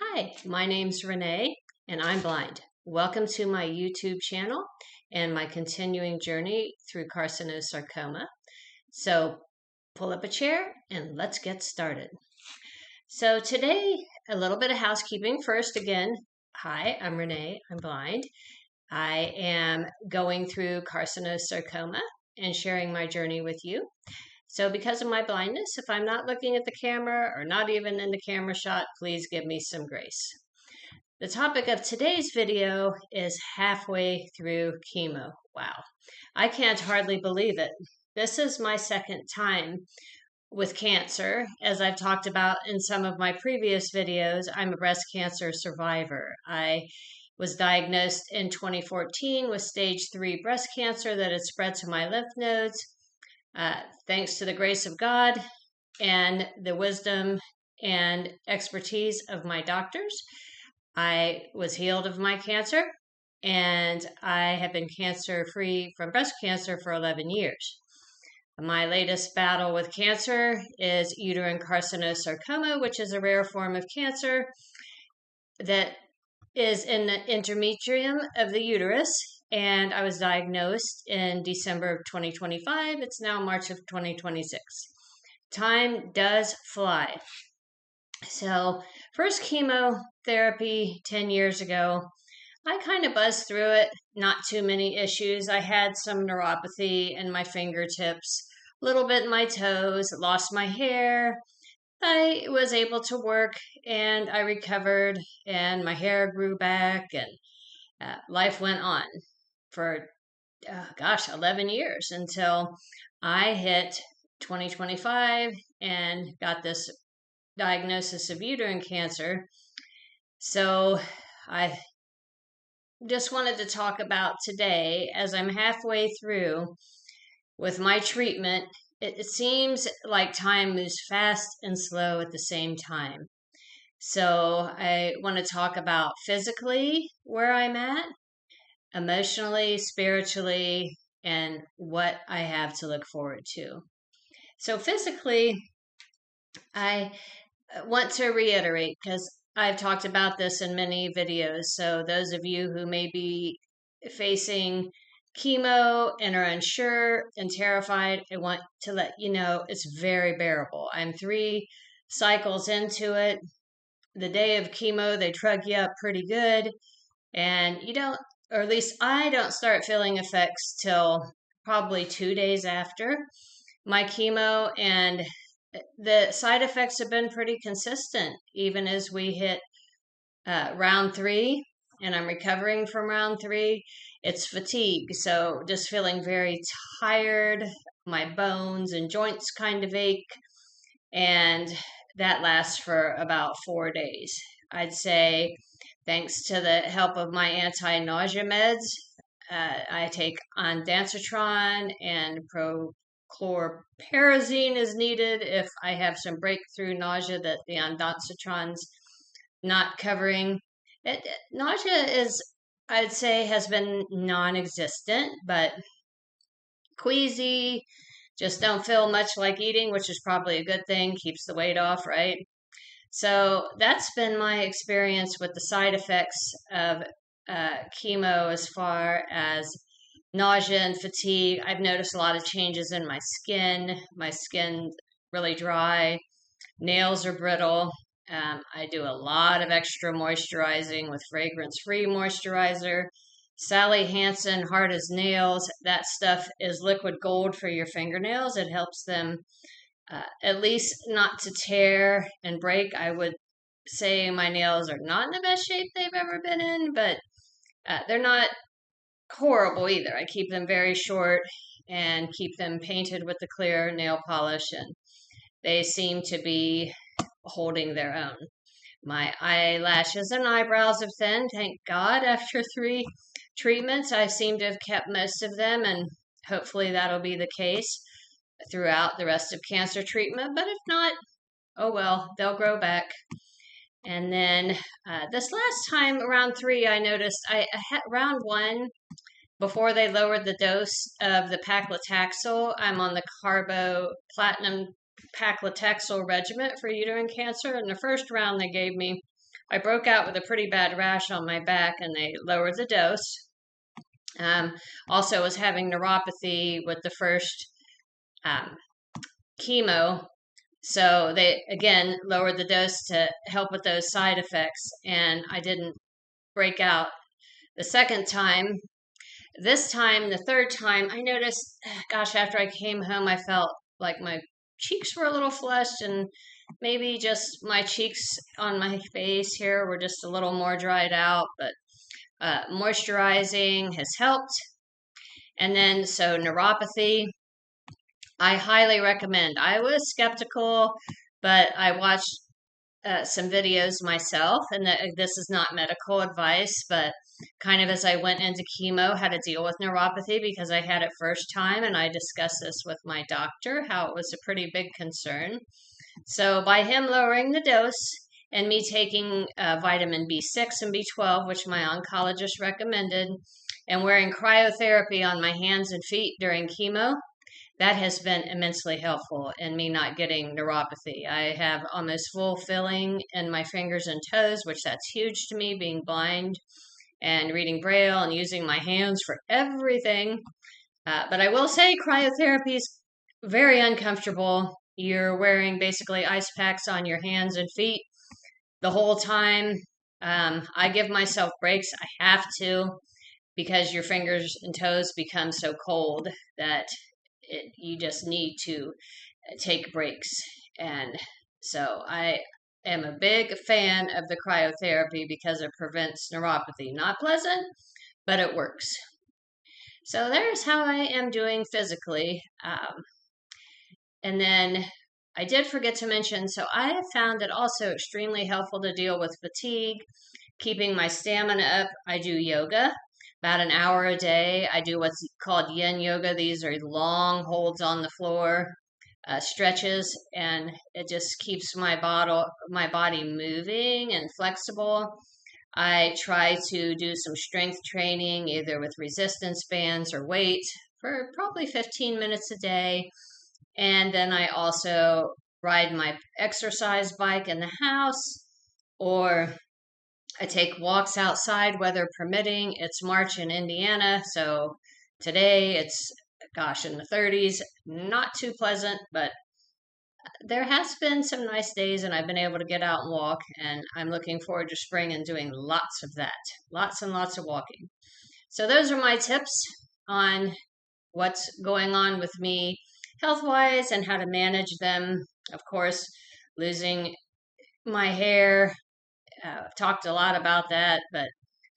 Hi, my name's Renee, and I'm blind. Welcome to my YouTube channel and my continuing journey through carcinosarcoma. So pull up a chair and let's get started. So today, a little bit of housekeeping. First, again, hi, I'm Renee. I'm blind. I am going through carcinosarcoma and sharing my journey with you. So because of my blindness, if I'm not looking at the camera or not even in the camera shot, please give me some grace. The topic of today's video is halfway through chemo. Wow, I can't hardly believe it. This is my second time with cancer. As I've talked about in some of my previous videos, I'm a breast cancer survivor. I was diagnosed in 2014 with stage 3 breast cancer that had spread to my lymph nodes. Thanks to the grace of God and the wisdom and expertise of my doctors, I was healed of my cancer, and I have been cancer-free from breast cancer for 11 years. My latest battle with cancer is uterine carcinosarcoma, which is a rare form of cancer that is in the endometrium of the uterus, and I was diagnosed in December of 2025. It's now March of 2026. Time does fly. So, first chemotherapy 10 years ago, I kind of buzzed through it, not too many issues. I had some neuropathy in my fingertips, a little bit in my toes, lost my hair. I was able to work and I recovered, and my hair grew back, and life went on for, 11 years until I hit 2025 and got this diagnosis of uterine cancer. So I just wanted to talk about today, as I'm halfway through with my treatment. It seems like time moves fast and slow at the same time. So I want to talk about physically where I'm at, emotionally, spiritually, and what I have to look forward to. So physically, I want to reiterate, because I've talked about this in many videos. So those of you who may be facing chemo and are unsure and terrified, I want to let you know it's very bearable. I'm 3 cycles into it. The day of chemo, they drug you up pretty good, and you don't, or at least I don't start feeling effects till probably 2 days after my chemo, and the side effects have been pretty consistent even as we hit round 3, and I'm recovering from round 3. It's fatigue, so just feeling very tired. My bones and joints kind of ache, and that lasts for about 4 days. I'd say, thanks to the help of my anti-nausea meds, I take ondansetron, and chlorperazine is needed if I have some breakthrough nausea that the ondansetron's not covering. Nausea is, I'd say, has been non-existent, but queasy, just don't feel much like eating, which is probably a good thing, keeps the weight off, right? So that's been my experience with the side effects of chemo as far as nausea and fatigue. I've noticed a lot of changes in my skin. My skin's really dry, nails are brittle. I do a lot of extra moisturizing with fragrance-free moisturizer. Sally Hansen Hard as Nails, that stuff is liquid gold for your fingernails. It helps them at least not to tear and break. I would say my nails are not in the best shape they've ever been in, but they're not horrible either. I keep them very short and keep them painted with the clear nail polish, and they seem to be holding their own. My eyelashes and eyebrows have thinned, thank God. After 3 treatments, I seem to have kept most of them, and hopefully that'll be the case throughout the rest of cancer treatment. But if not, oh well, they'll grow back. And then this last time, round 3, I noticed I had round 1, before they lowered the dose of the paclitaxel. I'm on the carboplatin paclitaxel regimen for uterine cancer. In the first round, they gave me I broke out with a pretty bad rash on my back, and they lowered the dose. Also was having neuropathy with the first um, chemo. So they, again, lowered the dose to help with those side effects, and I didn't break out the second time. This time, the third time, I noticed, gosh, after I came home, I felt like my cheeks were a little flushed, and maybe just my cheeks on my face here were just a little more dried out, but moisturizing has helped. And then, so neuropathy, I highly recommend. I was skeptical, but I watched some videos myself, and this is not medical advice, but kind of as I went into chemo, how to deal with neuropathy because I had it first time, and I discussed this with my doctor, how it was a pretty big concern. So by him lowering the dose and me taking vitamin B6 and B12, which my oncologist recommended, and wearing cryotherapy on my hands and feet during chemo, that has been immensely helpful in me not getting neuropathy. I have almost full filling in my fingers and toes, which that's huge to me, being blind and reading Braille and using my hands for everything. But I will say cryotherapy is very uncomfortable. You're wearing basically ice packs on your hands and feet the whole time. I give myself breaks. I have to, because your fingers and toes become so cold that you just need to take breaks. And so I am a big fan of the cryotherapy because it prevents neuropathy. Not pleasant, but it works. So there's how I am doing physically. And then I did forget to mention, so I have found it also extremely helpful to deal with fatigue, keeping my stamina up. I do yoga about an hour a day. I do what's called yin yoga. These are long holds on the floor, stretches, and it just keeps my body moving and flexible. I try to do some strength training, either with resistance bands or weight, for probably 15 minutes a day. And then I also ride my exercise bike in the house, or I take walks outside, weather permitting. It's March in Indiana, so today it's, gosh, in the 30s. Not too pleasant, but there has been some nice days, and I've been able to get out and walk, and I'm looking forward to spring and doing lots of that. Lots and lots of walking. So those are my tips on what's going on with me health-wise and how to manage them. Of course, losing my hair, talked a lot about that, but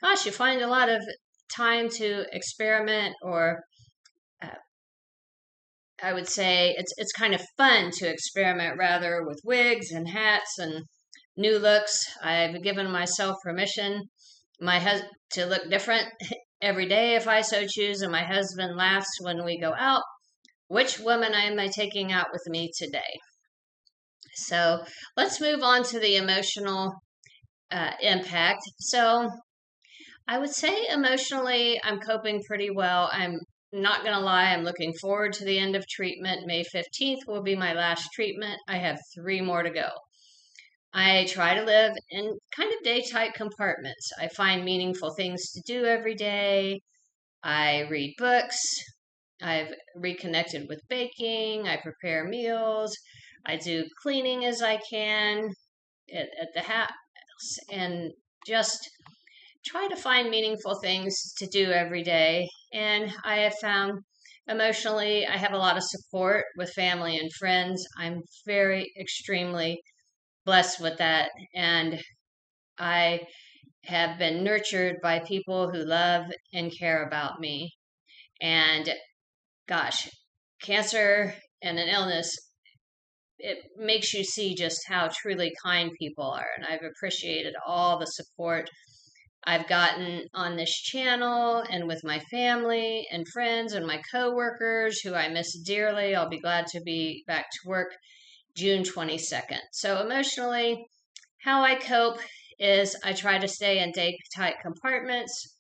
gosh, you find a lot of time to experiment, or I would say it's kind of fun to experiment rather with wigs and hats and new looks. I've given myself permission to look different every day if I so choose, and my husband laughs when we go out. Which woman am I taking out with me today? So let's move on to the emotional impact. So I would say emotionally, I'm coping pretty well. I'm not going to lie, I'm looking forward to the end of treatment. May 15th will be my last treatment. I have 3 more to go. I try to live in kind of day-tight compartments. I find meaningful things to do every day. I read books. I've reconnected with baking. I prepare meals. I do cleaning as I can at the house, and just try to find meaningful things to do every day. And I have found emotionally, I have a lot of support with family and friends. I'm very extremely blessed with that. And I have been nurtured by people who love and care about me. And gosh, cancer and an illness, it makes you see just how truly kind people are. And I've appreciated all the support I've gotten on this channel and with my family and friends and my coworkers who I miss dearly. I'll be glad to be back to work June 22nd. So emotionally, how I cope is I try to stay in day-tight compartments.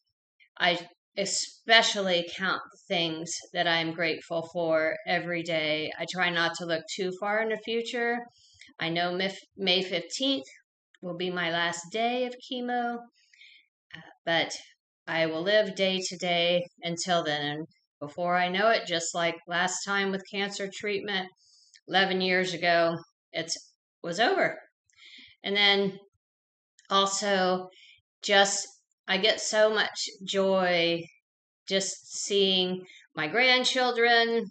I especially count things that I'm grateful for every day. I try not to look too far in the future. I know May 15th will be my last day of chemo, but I will live day to day until then. And before I know it, just like last time with cancer treatment 11 years ago, it was over. And then also, just I get so much joy just seeing my grandchildren.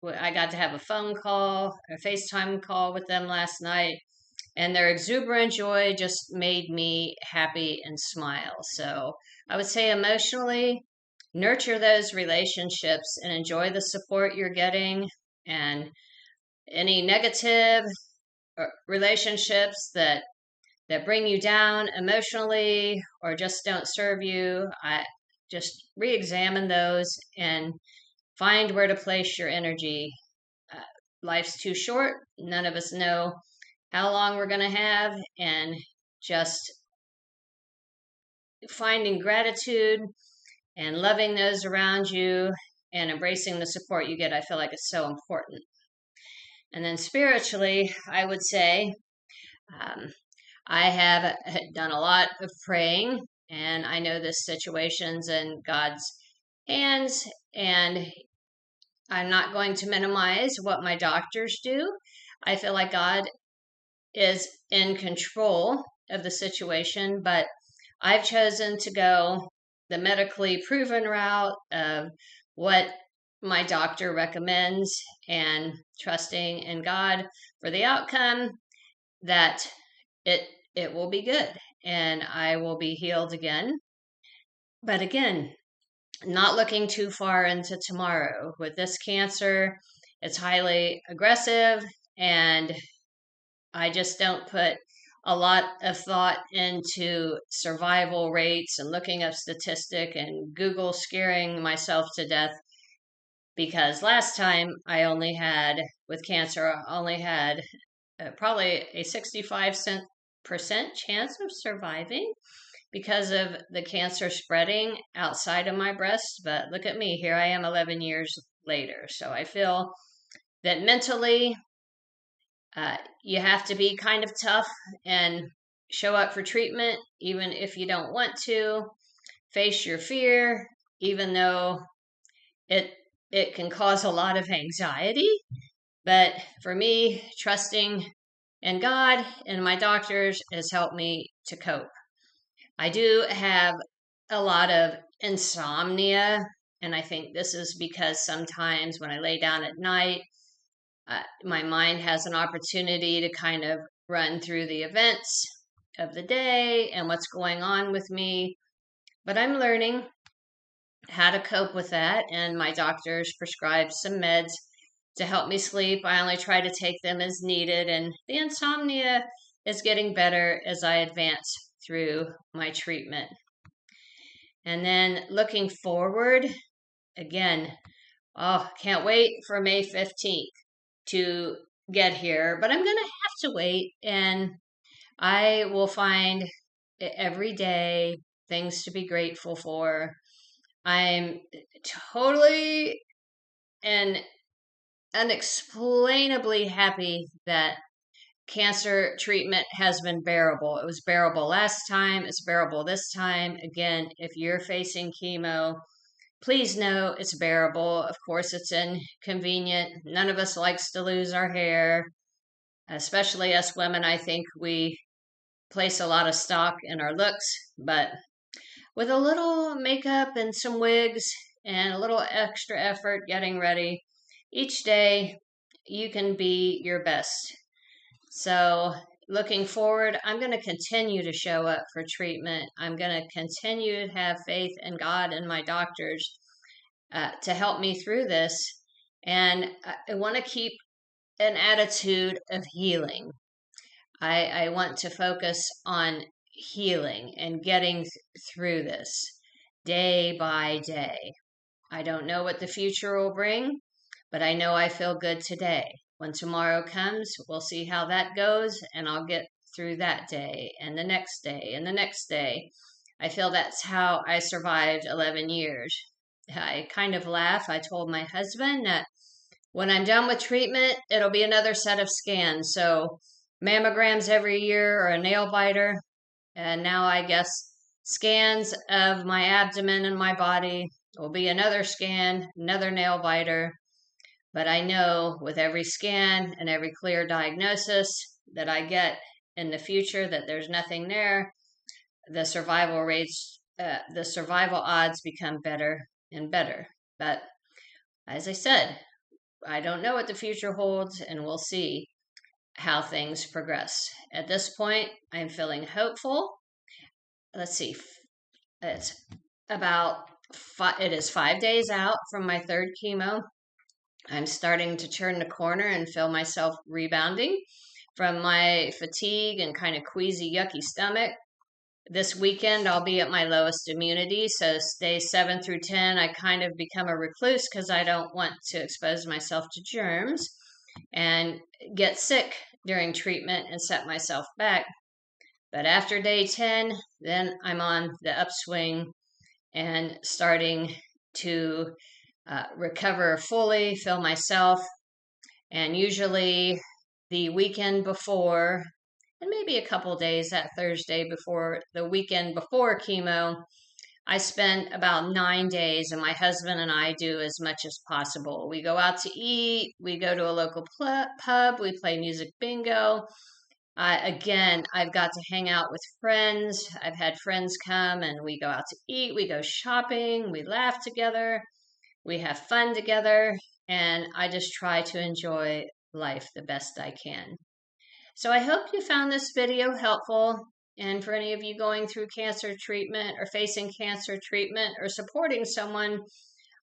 I got to have a phone call, a FaceTime call with them last night, and their exuberant joy just made me happy and smile. So I would say emotionally, nurture those relationships and enjoy the support you're getting. And any negative relationships that bring you down emotionally or just don't serve you, I just re-examine those and find where to place your energy. Uh, Life's too short. None of us know how long we're going to have, and just finding gratitude and loving those around you and embracing the support you get, I feel like is so important. And then spiritually, I would say um, I have done a lot of praying, and I know this situation's in God's hands, and I'm not going to minimize what my doctors do. I feel like God is in control of the situation, but I've chosen to go the medically proven route of what my doctor recommends and trusting in God for the outcome, that it will be good and I will be healed again. But again, not looking too far into tomorrow. With this cancer, it's highly aggressive, and I just don't put a lot of thought into survival rates and looking up statistic and Google scaring myself to death, because last time I only had, with cancer, I only had probably a 65% chance of surviving because of the cancer spreading outside of my breast. But look at me, here I am 11 years later. So I feel that mentally, you have to be kind of tough and show up for treatment, even if you don't want to. Face your fear, even though it can cause a lot of anxiety. But for me, trusting in God and my doctors has helped me to cope. I do have a lot of insomnia, and I think this is because sometimes when I lay down at night, my mind has an opportunity to kind of run through the events of the day and what's going on with me. But I'm learning how to cope with that, and my doctors prescribed some meds to help me sleep. I only try to take them as needed, and the insomnia is getting better as I advance through my treatment. And then looking forward, again, can't wait for May 15th to get here, but I'm going to have to wait, and I will find every day things to be grateful for. I'm totally and unexplainably happy that cancer treatment has been bearable. It was bearable last time, it's bearable this time. Again, if you're facing chemo, please know it's bearable. Of course, it's inconvenient. None of us likes to lose our hair, especially us women. I think we place a lot of stock in our looks, but with a little makeup and some wigs and a little extra effort getting ready, each day you can be your best. So looking forward, I'm going to continue to show up for treatment. I'm going to continue to have faith in God and my doctors to help me through this. And I want to keep an attitude of healing. I want to focus on healing and getting through this day by day. I don't know what the future will bring, but I know I feel good today. When tomorrow comes, we'll see how that goes, and I'll get through that day and the next day and the next day. I feel that's how I survived 11 years. I kind of laugh. I told my husband that when I'm done with treatment, it'll be another set of scans. So mammograms every year or a nail biter. And now I guess scans of my abdomen and my body will be another scan, another nail biter. But I know with every scan and every clear diagnosis that I get in the future that there's nothing there, the survival odds become better and better. But as I said, I don't know what the future holds, and we'll see how things progress. At this point, I'm feeling hopeful. Let's see, it's it is 5 days out from my third chemo. I'm starting to turn the corner and feel myself rebounding from my fatigue and kind of queasy, yucky stomach. This weekend, I'll be at my lowest immunity. So days 7 through 10, I kind of become a recluse because I don't want to expose myself to germs and get sick during treatment and set myself back. But after day 10, then I'm on the upswing and starting to recover fully, feel myself. And usually the weekend before, and maybe a couple days, that Thursday before the weekend before chemo, I spent about 9 days, and my husband and I do as much as possible. We go out to eat, we go to a local pub, we play music bingo. Again, I've got to hang out with friends. I've had friends come and we go out to eat, we go shopping, we laugh together, we have fun together, and I just try to enjoy life the best I can. So I hope you found this video helpful. And for any of you going through cancer treatment or facing cancer treatment or supporting someone,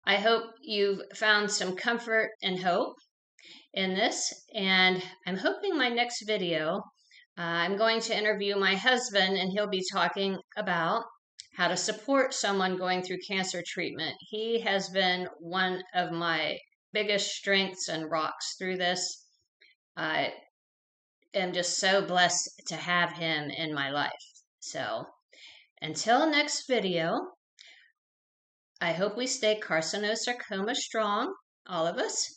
I hope you've found some comfort and hope in this. And I'm hoping my next video, I'm going to interview my husband, and he'll be talking about how to support someone going through cancer treatment. He has been one of my biggest strengths and rocks through this. I am just so blessed to have him in my life. So until next video, I hope we stay carcinosarcoma strong, all of us.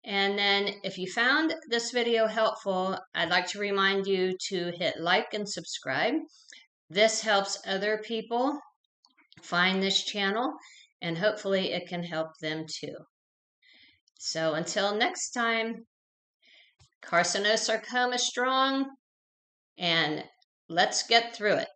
And then if you found this video helpful, I'd like to remind you to hit like and subscribe. This helps other people find this channel, and hopefully it can help them too. So until next time, carcinosarcoma strong, and let's get through it.